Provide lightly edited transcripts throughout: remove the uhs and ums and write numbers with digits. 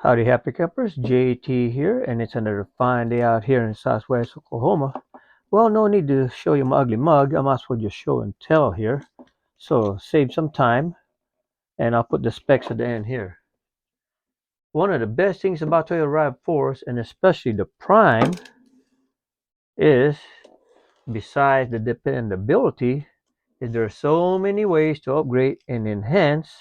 Howdy, happy campers. JT here, and it's another fine day out here in Southwest Oklahoma. Well, no need to show you my ugly mug. I might as well just show and tell here. So save some time, and I'll put the specs at the end here. One of the best things about Toyota Rav4s, and especially the Prime, is besides the dependability, is there are so many ways to upgrade and enhance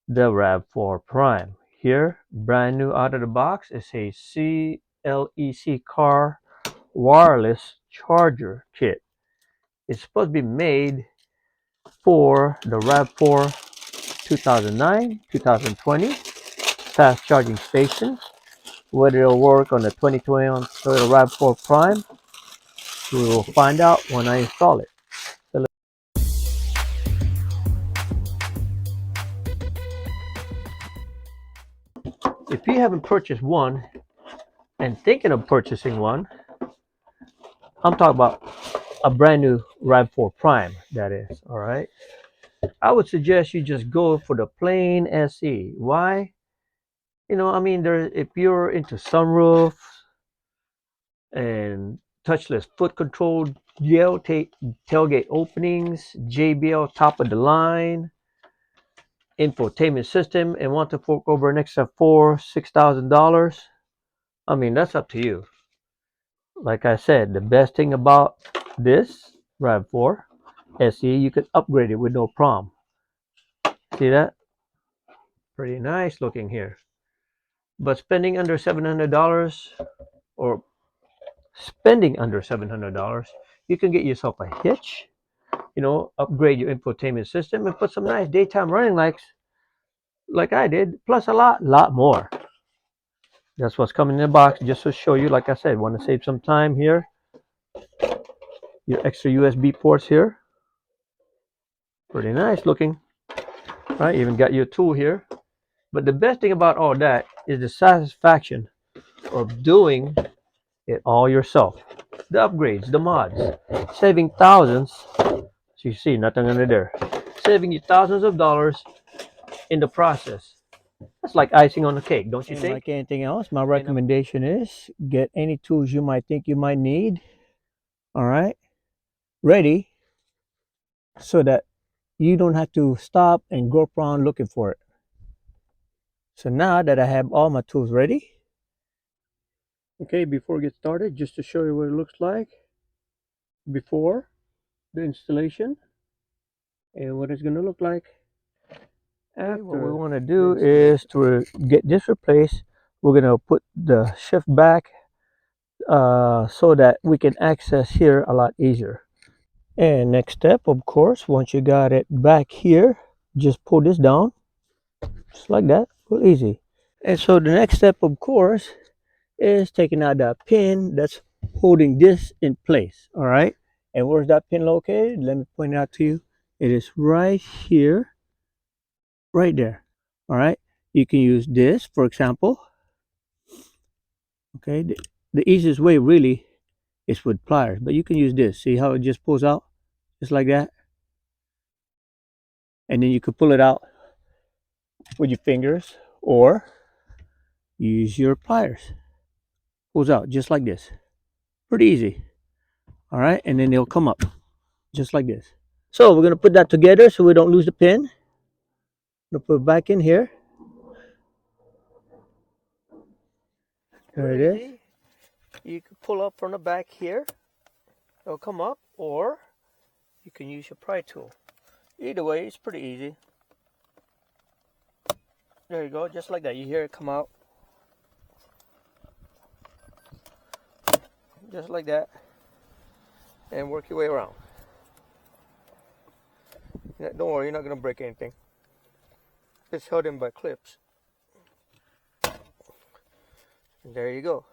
the Rav4 Prime. Here, brand new out of the box, is a CLEC car wireless charger kit. It's supposed to be made for the Rav4 2009, 2020 fast charging station. Whether it'll work on the 2021 Toyota Rav4 Prime, we will find out when I install it. So if you haven't purchased one and thinking of purchasing one, I'm talking about a brand new Rav4 Prime, that is, all right? I would suggest you just go for the plain SE. Why? If you're into sunroofs and touchless foot control, tailgate openings, JBL top of the line, infotainment system, and want to fork over an extra $6,000, that's up to you. Like I said, the best thing about this Rav4 SE, you can upgrade it with no problem. See that? Pretty nice looking here. But spending under $700 or spending under $700, you can get yourself a hitch, upgrade your infotainment system and put some nice daytime running lights like I did, plus a lot more. That's what's coming in the box, just to show you. Like I said, want to save some time here. Your extra USB ports here. Pretty nice looking. Right, even got your tool here. But the best thing about all that is the satisfaction of doing it all yourself. The upgrades, the mods, saving thousands. So you see, nothing under there. Saving you thousands of dollars in the process. That's like icing on the cake, don't you think? Like anything else, my recommendation is get any tools you might think you might need, all right, ready, so that you don't have to stop and go around looking for it. So now that I have all my tools ready, okay, before we get started, just to show you what it looks like before the installation and what it's going to look like after. What we want to do is to get this replaced. We're going to put the shift back so that we can access here a lot easier. And next step, of course, once you got it back here, just pull this down just like that, real easy. And so the next step, of course, is taking out that pin that's holding this in place. All right, and where's that pin located? Let me point it out to you. It is right here, right there. All right, you can use this, for example. Okay, the easiest way really is with pliers, but you can use this. See how it just pulls out just like that, and then you can pull it out with your fingers or use your pliers. Pulls out just like this. Pretty easy. All right, and then they'll come up just like this. So we're gonna put that together so we don't lose the pin. We'll put it back in here. There it is. You can pull up from the back here. It'll come up, or you can use your pry tool. Either way, it's pretty easy. There you go, just like that. You hear it come out. Just like that. And work your way around. Don't worry, you're not going to break anything. It's held in by clips. And there you go.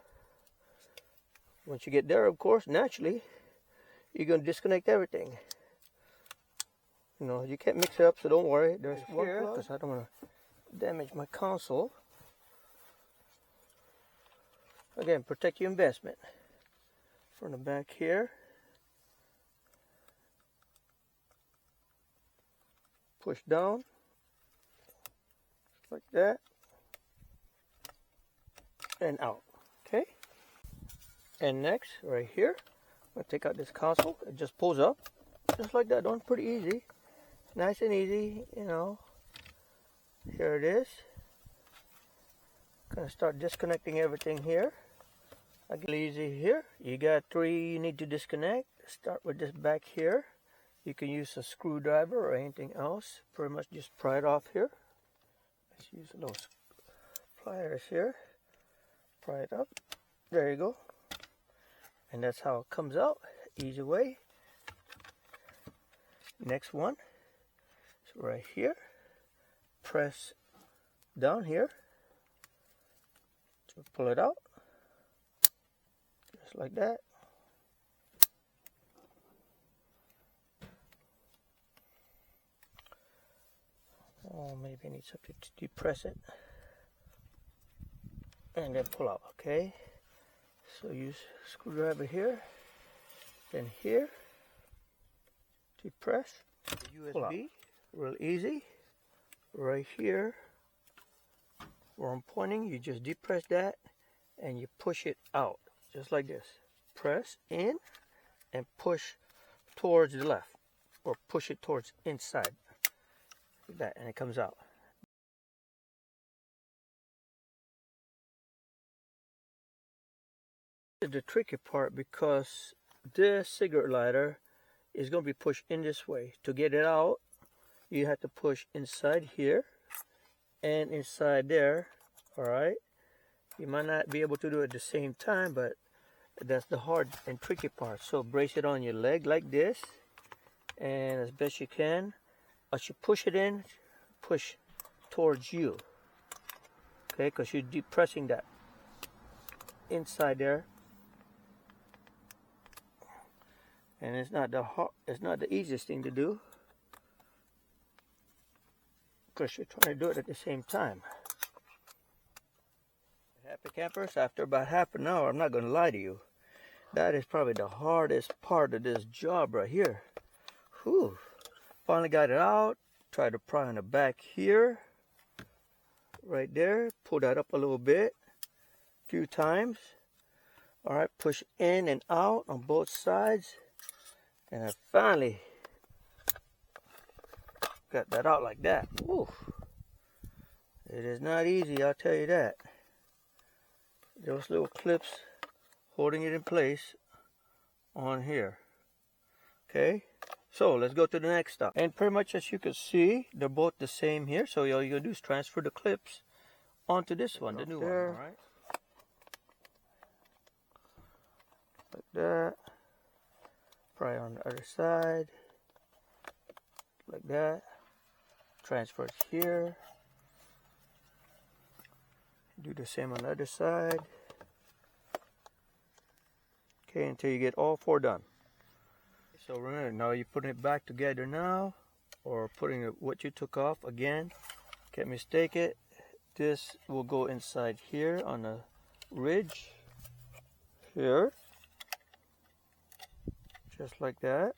Once you get there, of course, naturally, you're going to disconnect everything. You can't mix it up, so don't worry. There's one here, because I don't want to damage my console. Again, protect your investment. From the back here. Push down. Like that. and out. Okay. And next, right here, I'm gonna take out this console. It just pulls up, just like that. Don't pretty easy, nice and easy. You know. Here it is. Gonna start disconnecting everything here. I get easy here. You got 3 you need to disconnect. Start with this back here. You can use a screwdriver or anything else. Pretty much just pry it off here. Let's use those pliers here. Pry it up. There you go. And that's how it comes out. Easy way. Next one. So right here. Press down here. So pull it out. Just like that. Oh, maybe I need something to depress it. And then pull out, okay? So use screwdriver here, then here, depress, the USB, real easy. Right here, where I'm pointing, you just depress that and you push it out, just like this. Press in and push towards the left, or push it towards inside. Like that, and it comes out. This is the tricky part because this cigarette lighter is going to be pushed in this way. To get it out, you have to push inside here and inside there. All right, you might not be able to do it at the same time, but that's the hard and tricky part. So brace it on your leg like this, and as best you can. As you push it in, push towards you, okay, because you're depressing that inside there, and it's not the easiest thing to do because you're trying to do it at the same time. Happy campers, after about half an hour, I'm not going to lie to you, that is probably the hardest part of this job right here. Whew. Finally got it out. Try to pry on the back here, right there. Pull that up a little bit, a few times. All right, push in and out on both sides, and I finally got that out like that. Woo. It is not easy, I'll tell you that. Those little clips holding it in place on here. Okay. So let's go to the next step. And pretty much as you can see, they're both the same here. So all you're gonna do is transfer the clips onto this one, the new one. All right. Like that. Pry on the other side. Like that. Transfer it here. Do the same on the other side. Okay, until you get all 4 done. So remember, now you're putting it back together now, or putting what you took off again. Can't mistake it. This will go inside here on the ridge here, just like that.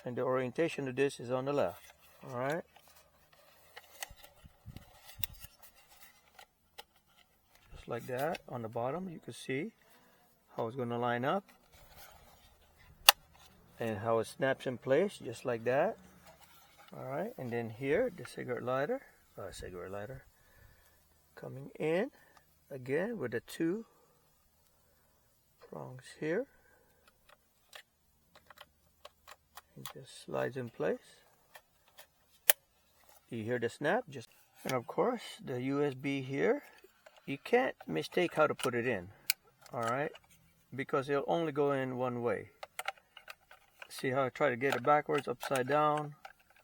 And the orientation of this is on the left. All right. Just like that. On the bottom, you can see how it's going to line up and how it snaps in place, just like that. All right, and then here the cigarette lighter coming in again with the 2 prongs here, and just slides in place. You hear the snap, and of course the USB here, you can't mistake how to put it in. All right, because it'll only go in one way. See how I try to get it backwards, upside down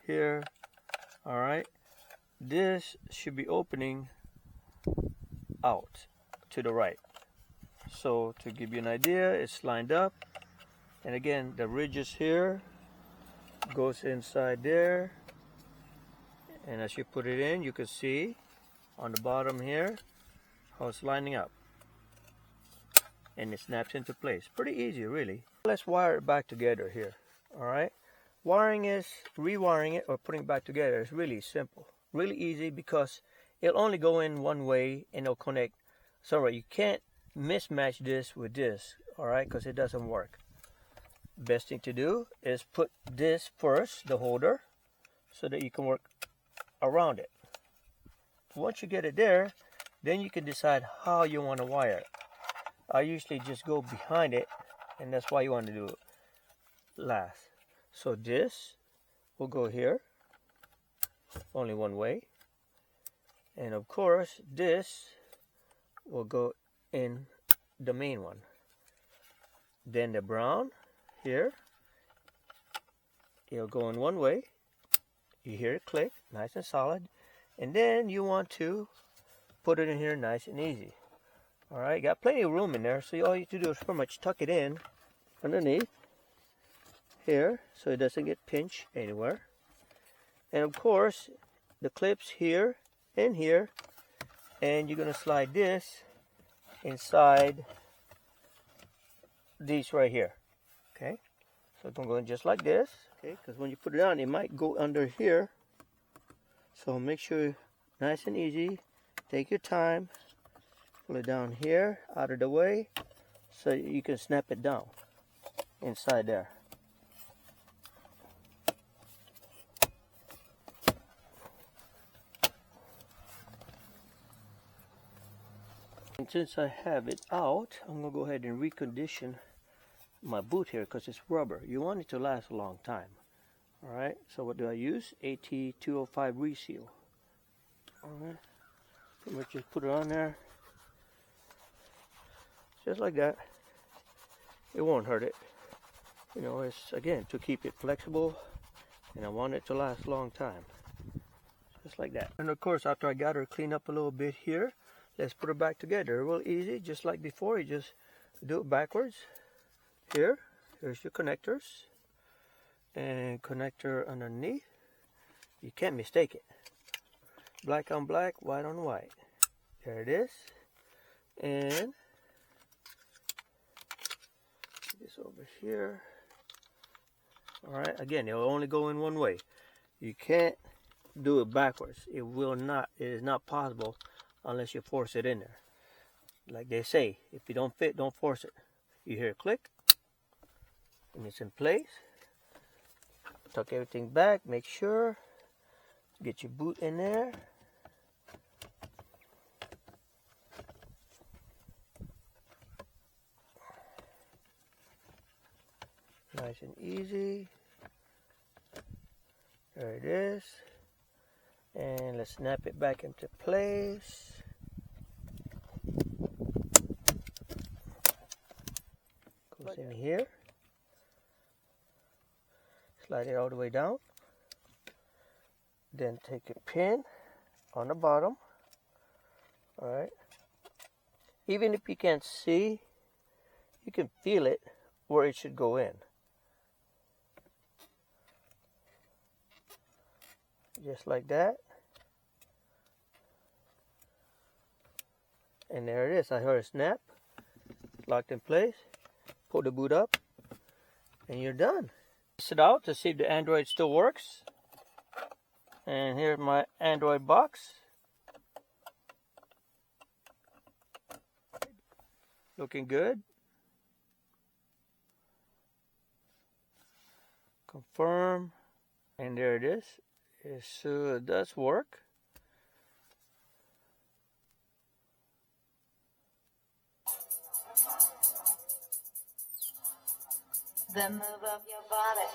here. All right, this should be opening out to the right. So to give you an idea, it's lined up, and again the ridges here goes inside there, and as you put it in, you can see on the bottom here how it's lining up, and it snaps into place. Pretty easy, really. Let's wire it back together here. All right, rewiring it or putting it back together is really simple, really easy, because it'll only go in one way and it'll connect. So you can't mismatch this with this, all right, because it doesn't work. Best thing to do is put this first, the holder, so that you can work around it. Once you get it there, then you can decide how you want to wire it. I usually just go behind it, and that's why you want to do it last. So this will go here, only one way, and of course this will go in the main one. Then the brown here, it'll go in one way. You hear it click, nice and solid, and then you want to put it in here nice and easy. All right, got plenty of room in there, so all you have to do is pretty much tuck it in underneath here so it doesn't get pinched anywhere. And of course the clips here and here, and you're going to slide this inside these right here. Okay, so it's going to go in just like this. Okay, because when you put it on, it might go under here, so make sure nice and easy, take your time, pull it down here out of the way so you can snap it down inside there. And since I have it out, I'm going to go ahead and recondition my boot here because it's rubber. You want it to last a long time. Alright, so what do I use? AT205 reseal. Alright, pretty much just put it on there. Just like that. It won't hurt it. You know, it's again to keep it flexible, and I want it to last a long time. Just like that. And of course, after I got her cleaned up a little bit here, let's put her back together. Real easy, just like before. You just do it backwards. Here's your connectors, and connector underneath. You can't mistake it. Black on black, white on white. There it is. And this over here. Alright, again, it will only go in one way. You can't do it backwards. It is not possible unless you force it in there. Like they say, if you don't fit, don't force it. You hear a click, and it's in place. Tuck everything back, make sure. Get your boot in there. Nice and easy. There it is. And let's snap it back into place. Goes in here. Slide it all the way down. Then take a pin on the bottom. Alright. Even if you can't see, you can feel it where it should go in. Just like that. And there it is. I heard a snap. Locked in place. Pull the boot up. And you're done. Test it out to see if the Android still works. And here's my Android box. Looking good. Confirm. And there it is. It does work. The move of your body.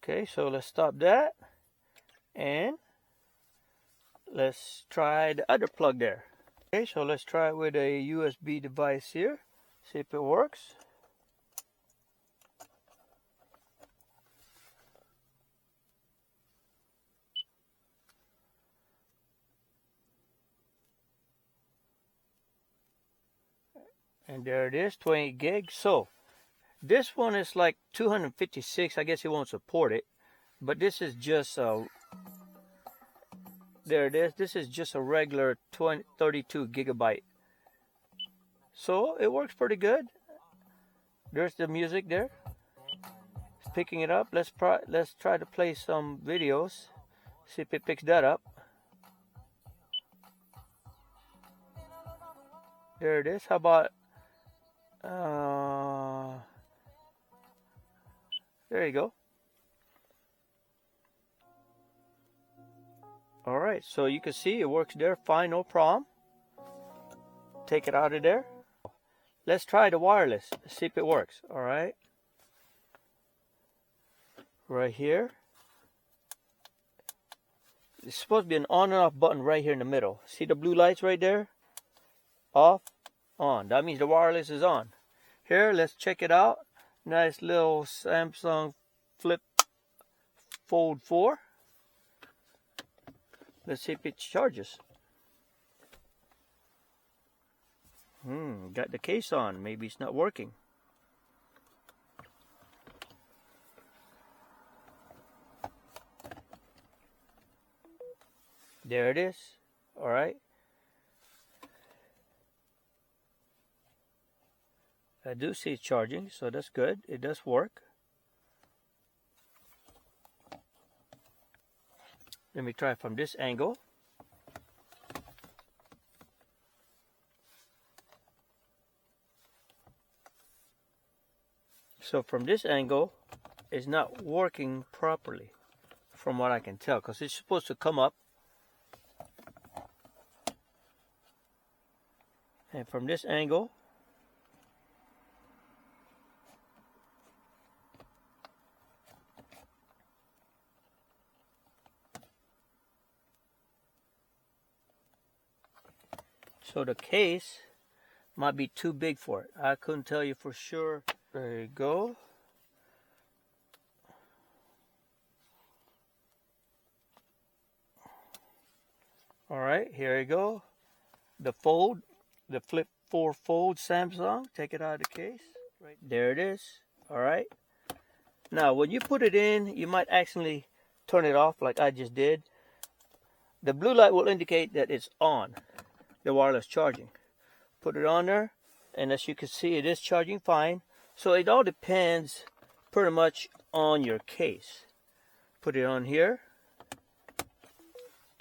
Okay, so let's stop that. And let's try the other plug there. Okay, so let's try it with a USB device here. See if it works. And there it is, 28 gigs. So this one is like 256. I guess it won't support it, but this is just a, there it is. This is just a regular 32 gigabyte. So it works pretty good. There's the music there. It's picking it up. Let's try to play some videos See if it picks that up. There it is. How about there you go. All right, so you can see it works there fine, no problem. Take it out of there. Let's try the wireless. See if it works. All right. Right here. It's supposed to be an on and off button right here in the middle. See the blue lights right there? Off, on. That means the wireless is on. Here, let's check it out. Nice little Samsung Flip Fold 4. Let's see if it charges. Got the case on. Maybe it's not working. There it is. All right. I do see it charging, so that's good. It does work. Let me try from this angle. So from this angle, it's not working properly, from what I can tell, because it's supposed to come up. And from this angle, so the case might be too big for it. I couldn't tell you for sure. There you go. All right, here you go. The fold, the Flip 4 Fold Samsung. Take it out of the case. Right there it is. All right. Now, when you put it in, you might accidentally turn it off like I just did. The blue light will indicate that it's on, the wireless charging. Put it on there, and as you can see, it is charging fine. So it all depends pretty much on your case. Put it on here,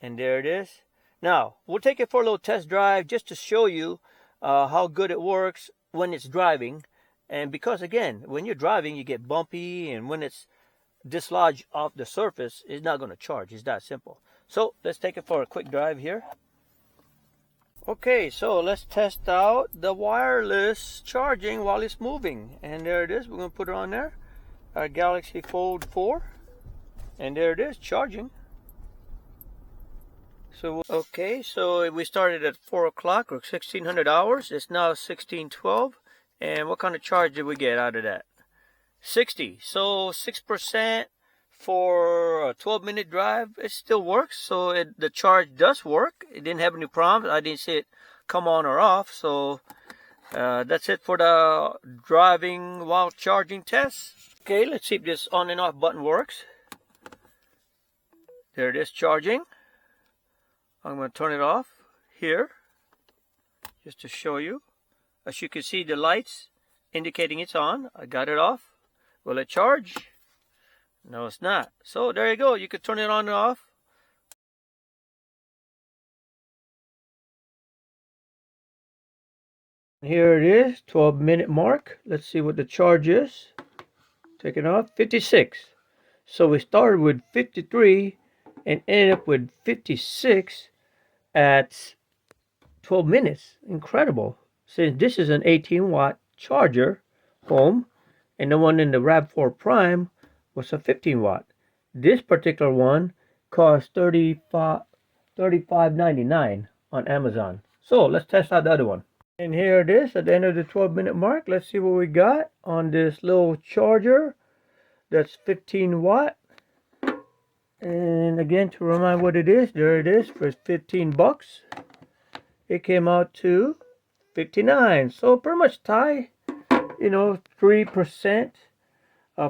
and there it is. Now, we'll take it for a little test drive just to show you how good it works when it's driving. And because, again, when you're driving, you get bumpy, and when it's dislodged off the surface, it's not going to charge. It's that simple. So let's take it for a quick drive here. Okay, so let's test out the wireless charging while it's moving. And there it is. We're going to put it on there. Our Galaxy Fold 4. And there it is, charging. So, okay, so we started at 4 o'clock or 1600 hours. It's now 1612. And what kind of charge did we get out of that? 60. So 6% for a 12-minute drive. It still works. So the charge does work. It didn't have any problems. I didn't see it come on or off. So that's it for the driving while charging test. Okay, let's see if this on and off button works. There it is, charging. I'm going to turn it off here just to show you. As you can see, the lights indicating it's on. I got it off. Will it charge? No, it's not. So there you go. You can turn it on and off. Here it is, 12-minute mark. Let's see what the charge is. Take it off, 56. So we started with 53 and ended up with 56 at 12 minutes. Incredible. Since this is an 18-watt charger home, and the one in the Rav4 Prime was a 15-watt. This particular one cost $35.99 on Amazon. So let's test out the other one. And here it is at the end of the 12-minute mark. Let's see what we got on this little charger. That's 15 watt. And again, to remind what it is, there it is for 15 bucks. It came out to 59. So pretty much tie, 3%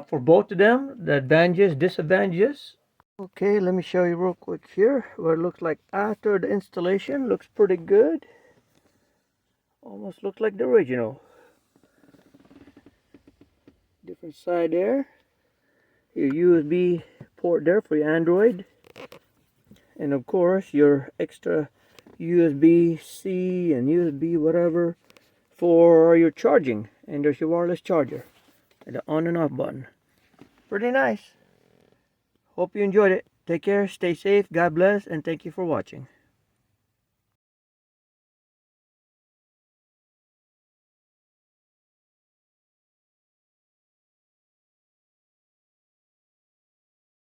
for both of them. The advantages, disadvantages. Okay, let me show you real quick here what it looks like after the installation. Looks pretty good. Almost looks like the original. Different side there. Your USB port there for your Android. and of course your extra USB-C and USB whatever for your charging. And there's your wireless charger and the on and off button. Pretty nice. Hope you enjoyed it. Take care, stay safe, God bless, and thank you for watching.